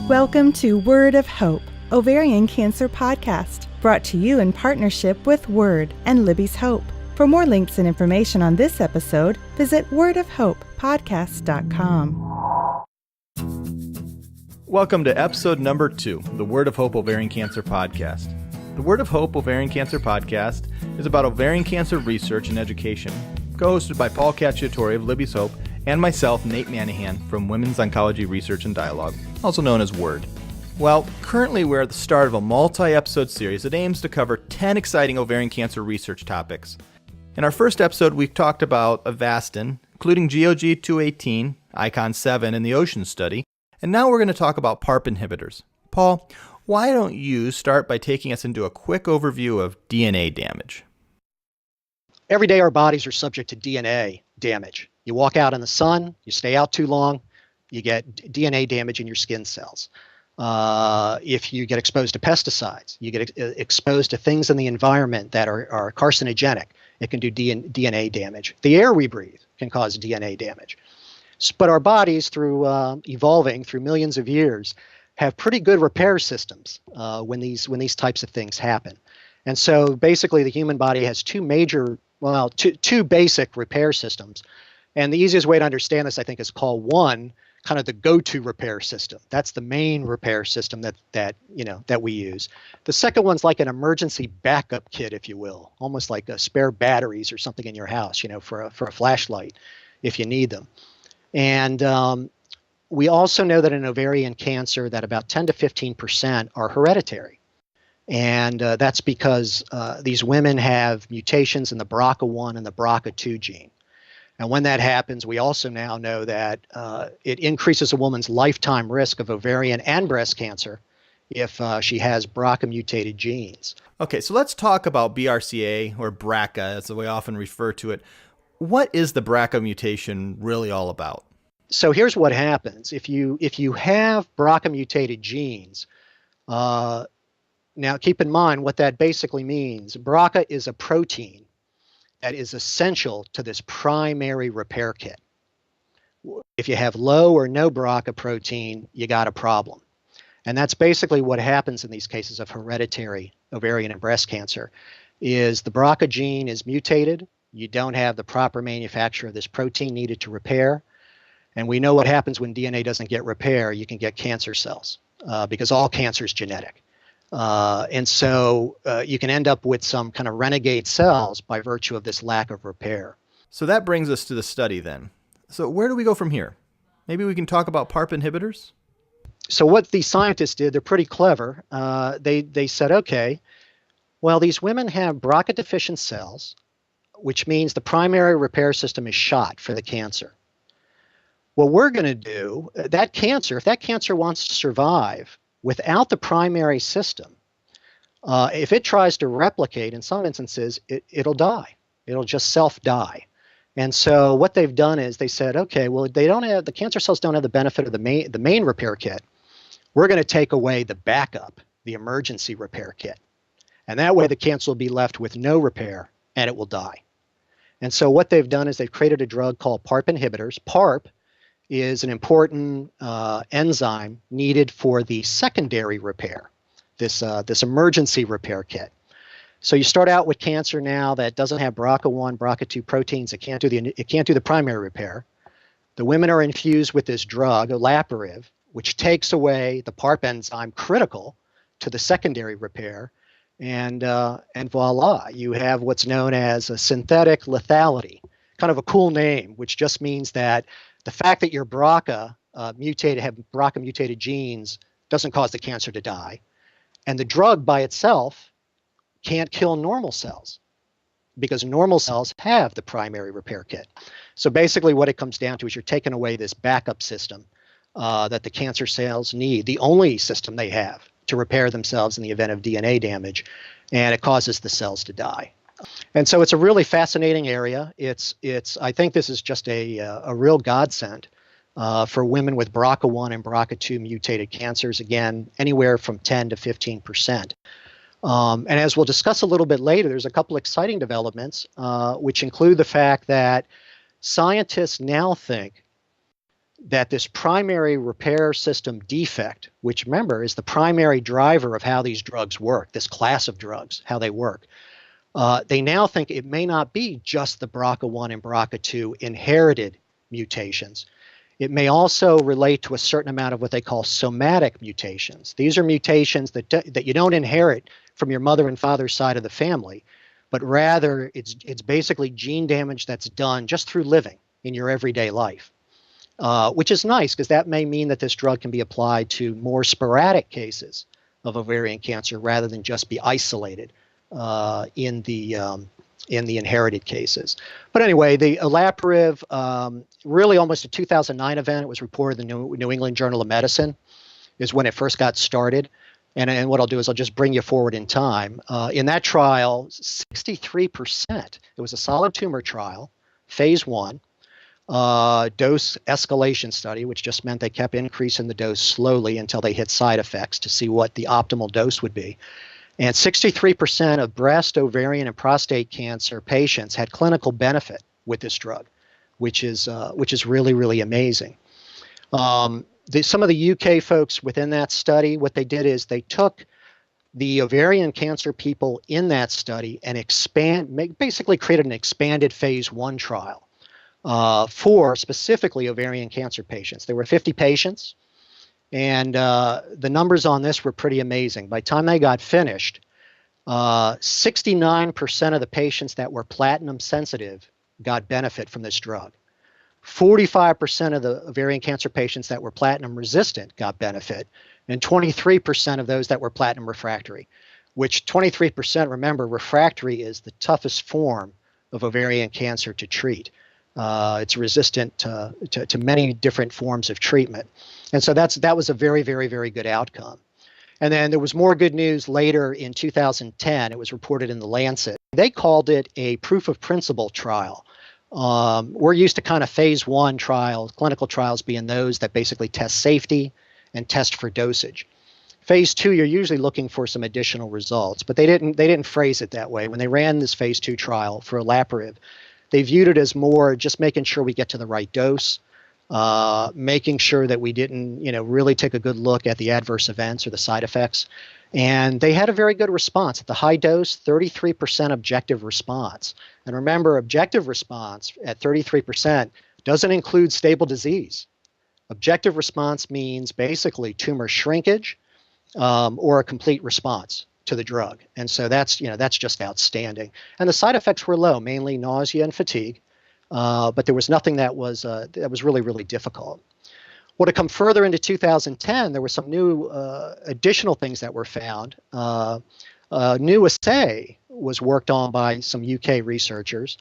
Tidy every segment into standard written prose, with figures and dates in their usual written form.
Welcome to Word of Hope, Ovarian Cancer Podcast, brought to you in partnership with Word and Libby's Hope. For more links and information on this episode, visit wordofhopepodcast.com. Welcome to episode number 2, the Word of Hope Ovarian Cancer Podcast. The Word of Hope Ovarian Cancer Podcast is about ovarian cancer research and education, co-hosted by Paul Cacciatore of Libby's Hope and myself, Nate Manahan, from Women's Oncology Research and Dialogue, also known as WORD. Well, currently we're at the start of a multi-episode series that aims to cover 10 exciting ovarian cancer research topics. In our first episode, we talked about Avastin, including GOG 218, ICON 7, and the OCEAN study, and now we're going to talk about PARP inhibitors. Paul, why don't you start by taking us into a quick overview of DNA damage? Every day our bodies are subject to DNA damage. You walk out in the sun, you stay out too long, you get DNA damage in your skin cells. If you get exposed to pesticides, you get exposed to things in the environment that are carcinogenic, it can do DNA damage. The air we breathe can cause DNA damage. But our bodies, through evolving through millions of years, have pretty good repair systems when these types of things happen. And so basically the human body has two basic repair systems. And the easiest way to understand this, I think, is call one kind of the go-to repair system. That's the main repair system that we use. The second one's like an emergency backup kit, if you will, almost like a spare batteries or something in your house, for a flashlight if you need them. And we also know that in ovarian cancer that about 10 to 15% are hereditary. And that's because these women have mutations in the BRCA1 and the BRCA2 gene. And when that happens, we also now know that it increases a woman's lifetime risk of ovarian and breast cancer if she has BRCA mutated genes. Okay, so let's talk about BRCA, or BRCA as we often refer to it. What is the BRCA mutation really all about? So here's what happens. If you have BRCA mutated genes, now keep in mind what that basically means. BRCA is a protein that is essential to this primary repair kit. If you have low or no BRCA protein, you got a problem. And that's basically what happens in these cases of hereditary ovarian and breast cancer, is the BRCA gene is mutated. You don't have the proper manufacture of this protein needed to repair. And we know what happens when DNA doesn't get repair. You can get cancer cells because all cancer is genetic. And so you can end up with some kind of renegade cells by virtue of this lack of repair. So that brings us to the study then. So where do we go from here? Maybe we can talk about PARP inhibitors? So what these scientists did, they're pretty clever. They said, okay, well, these women have BRCA deficient cells, which means the primary repair system is shot for the cancer. What we're going to do, if that cancer wants to survive without the primary system, if it tries to replicate, in some instances, it'll die. It'll just self-die. And so what they've done is they said, okay, well, the cancer cells don't have the benefit of the main repair kit. We're going to take away the backup, the emergency repair kit. And that way the cancer will be left with no repair and it will die. And so what they've done is they've created a drug called PARP inhibitors. PARP is an important enzyme needed for the secondary repair, this emergency repair kit. So you start out with cancer now that doesn't have BRCA1, BRCA2 proteins. It can't do the primary repair. The women are infused with this drug, olaparib, which takes away the PARP enzyme critical to the secondary repair, and voila, you have what's known as a synthetic lethality, kind of a cool name, which just means that the fact that your BRCA mutated genes doesn't cause the cancer to die. And the drug by itself can't kill normal cells because normal cells have the primary repair kit. So basically what it comes down to is you're taking away this backup system that the cancer cells need, the only system they have to repair themselves in the event of DNA damage, and it causes the cells to die. And so it's a really fascinating area. I think this is just a real godsend for women with BRCA1 and BRCA2 mutated cancers, again, anywhere from 10 to 15%. And as we'll discuss a little bit later, there's a couple exciting developments, which include the fact that scientists now think that this primary repair system defect, which remember is the primary driver of how these drugs work, this class of drugs, how they work, they now think it may not be just the BRCA1 and BRCA2 inherited mutations. It may also relate to a certain amount of what they call somatic mutations. These are mutations that you don't inherit from your mother and father's side of the family, but rather it's basically gene damage that's done just through living in your everyday life, which is nice because that may mean that this drug can be applied to more sporadic cases of ovarian cancer rather than just be isolated in the inherited cases. But anyway, the olaparib, really almost a 2009 event. It was reported in the New England Journal of Medicine is when it first got started. And what I'll do is I'll just bring you forward in time. In that trial, 63%, it was a solid tumor trial, phase 1, dose escalation study, which just meant they kept increasing the dose slowly until they hit side effects to see what the optimal dose would be. And 63% of breast, ovarian, and prostate cancer patients had clinical benefit with this drug, which is really, really amazing. Some of the UK folks within that study, what they did is they took the ovarian cancer people in that study and basically created an expanded phase 1 trial for specifically ovarian cancer patients. There were 50 patients. And the numbers on this were pretty amazing. By the time they got finished, 69% of the patients that were platinum sensitive got benefit from this drug. 45% of the ovarian cancer patients that were platinum resistant got benefit, and 23% of those that were platinum refractory, which 23%, remember, refractory is the toughest form of ovarian cancer to treat. It's resistant to many different forms of treatment. And so that was a very, very, very good outcome. And then there was more good news later in 2010. It was reported in The Lancet. They called it a proof of principle trial. We're used to kind of phase 1 trials, clinical trials being those that basically test safety and test for dosage. Phase 2, you're usually looking for some additional results, but they didn't phrase it that way. When they ran this phase 2 trial for olaparib, they viewed it as more just making sure we get to the right dose, making sure that we didn't, really take a good look at the adverse events or the side effects. And they had a very good response. At the high dose, 33% objective response. And remember, objective response at 33% doesn't include stable disease. Objective response means basically tumor shrinkage or a complete response to the drug. And so that's just outstanding. And the side effects were low, mainly nausea and fatigue. But there was nothing that was really, really difficult. Well, to come further into 2010, there were some new additional things that were found. A new assay was worked on by some UK researchers.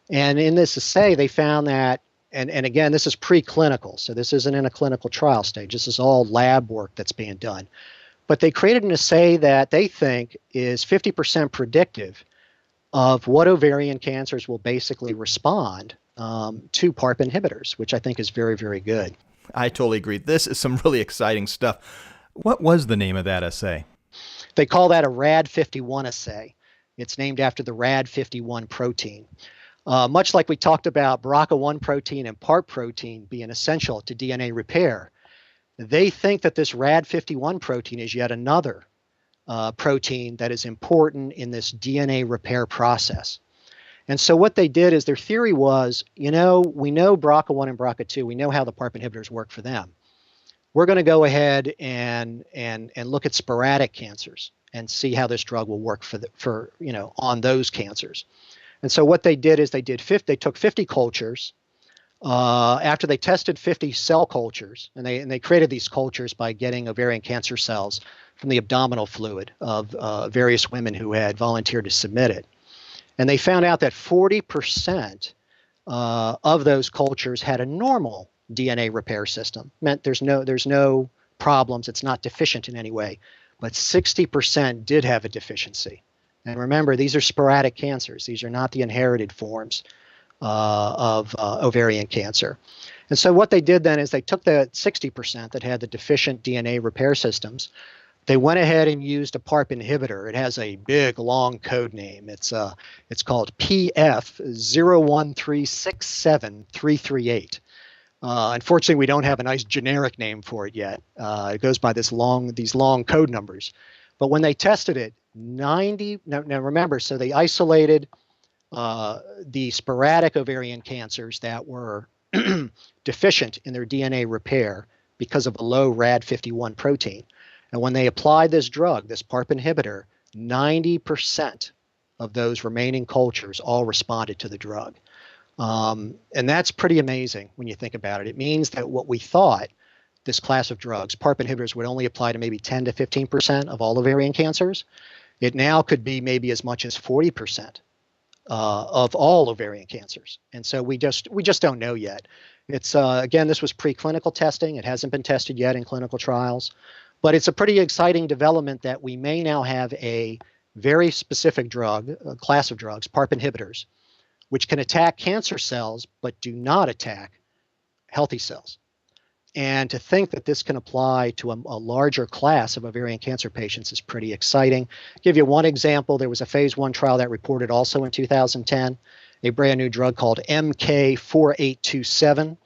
And in this assay, they found that, and again, this is preclinical, so this isn't in a clinical trial stage. This is all lab work that's being done. But they created an assay that they think is 50% predictive of what ovarian cancers will basically respond to PARP inhibitors, which I think is very, very good. I totally agree. This is some really exciting stuff. What was the name of that assay? They call that a RAD51 assay. It's named after the RAD51 protein. Much like we talked about BRCA1 protein and PARP protein being essential to DNA repair, they think that this RAD51 protein is yet another protein that is important in this DNA repair process. And so what they did is their theory was, we know BRCA1 and BRCA2, we know how the PARP inhibitors work for them. We're going to go ahead and look at sporadic cancers and see how this drug will work on those cancers. And so what they did is they took 50 cultures after they tested 50 cell cultures, and they created these cultures by getting ovarian cancer cells from the abdominal fluid of various women who had volunteered to submit it. And they found out that 40% of those cultures had a normal DNA repair system. Meant there's no problems. It's not deficient in any way. But 60% did have a deficiency. And remember, these are sporadic cancers. These are not the inherited forms of ovarian cancer. And so what they did then is they took the 60% that had the deficient DNA repair systems. They went ahead and used a PARP inhibitor. It has a big, long code name. It's called PF01367338. Unfortunately, we don't have a nice generic name for it yet. It goes by these long code numbers. But when they tested it, now remember, so they isolated the sporadic ovarian cancers that were deficient in their DNA repair because of a low RAD51 protein. And when they applied this drug, this PARP inhibitor, 90% of those remaining cultures all responded to the drug. And that's pretty amazing when you think about it. It means that what we thought this class of drugs, PARP inhibitors, would only apply to maybe 10 to 15% of all ovarian cancers. It now could be maybe as much as 40% of all ovarian cancers. And so we just don't know yet. It's again, this was preclinical testing. It hasn't been tested yet in clinical trials, but it's a pretty exciting development that we may now have a very specific drug, a class of drugs, PARP inhibitors, which can attack cancer cells but do not attack healthy cells. And to think that this can apply to a larger class of ovarian cancer patients is pretty exciting. I'll give you one example. There was a phase 1 trial that reported also in 2010, a brand new drug called MK4827.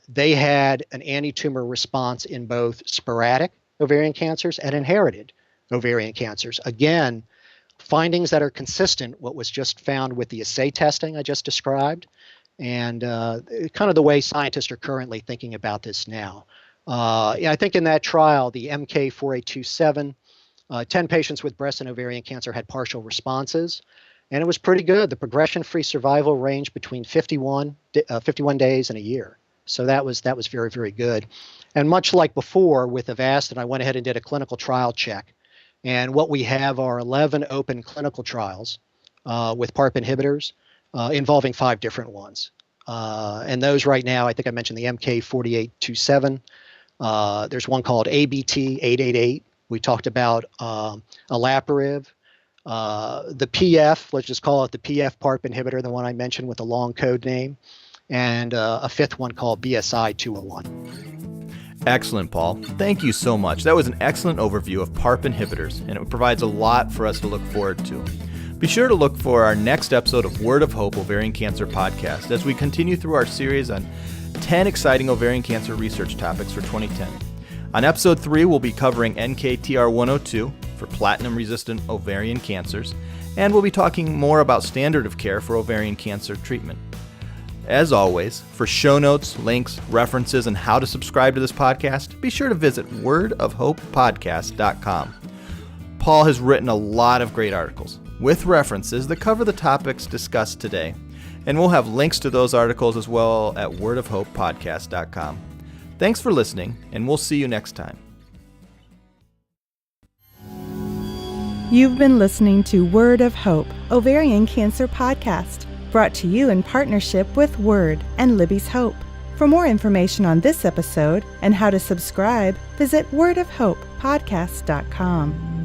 They had an anti-tumor response in both sporadic ovarian cancers and inherited ovarian cancers. Again, findings that are consistent what was just found with the assay testing I just described, and kind of the way scientists are currently thinking about this now. I think in that trial, the MK4827, 10 patients with breast and ovarian cancer had partial responses, and it was pretty good. The progression-free survival ranged between 51 days and a year. So that was very, very good. And much like before with Avastin, I went ahead and did a clinical trial check. And what we have are 11 open clinical trials with PARP inhibitors involving 5 different ones. And those right now, I think I mentioned the MK4827. There's one called ABT888. We talked about olaparib. The PF, let's just call it the PF PARP inhibitor, the one I mentioned with the long code name, and a 5th one called BSI-201. Excellent, Paul. Thank you so much. That was an excellent overview of PARP inhibitors, and it provides a lot for us to look forward to. Be sure to look for our next episode of Word of Hope Ovarian Cancer Podcast as we continue through our series on 10 exciting ovarian cancer research topics for 2010. On episode 3, we'll be covering NKTR102 for platinum-resistant ovarian cancers, and we'll be talking more about standard of care for ovarian cancer treatment. As always, for show notes, links, references, and how to subscribe to this podcast, be sure to visit wordofhopepodcast.com. Paul has written a lot of great articles with references that cover the topics discussed today, and we'll have links to those articles as well at wordofhopepodcast.com. Thanks for listening, and we'll see you next time. You've been listening to Word of Hope Ovarian Cancer Podcast, brought to you in partnership with Word and Libby's Hope. For more information on this episode and how to subscribe, visit wordofhopepodcast.com.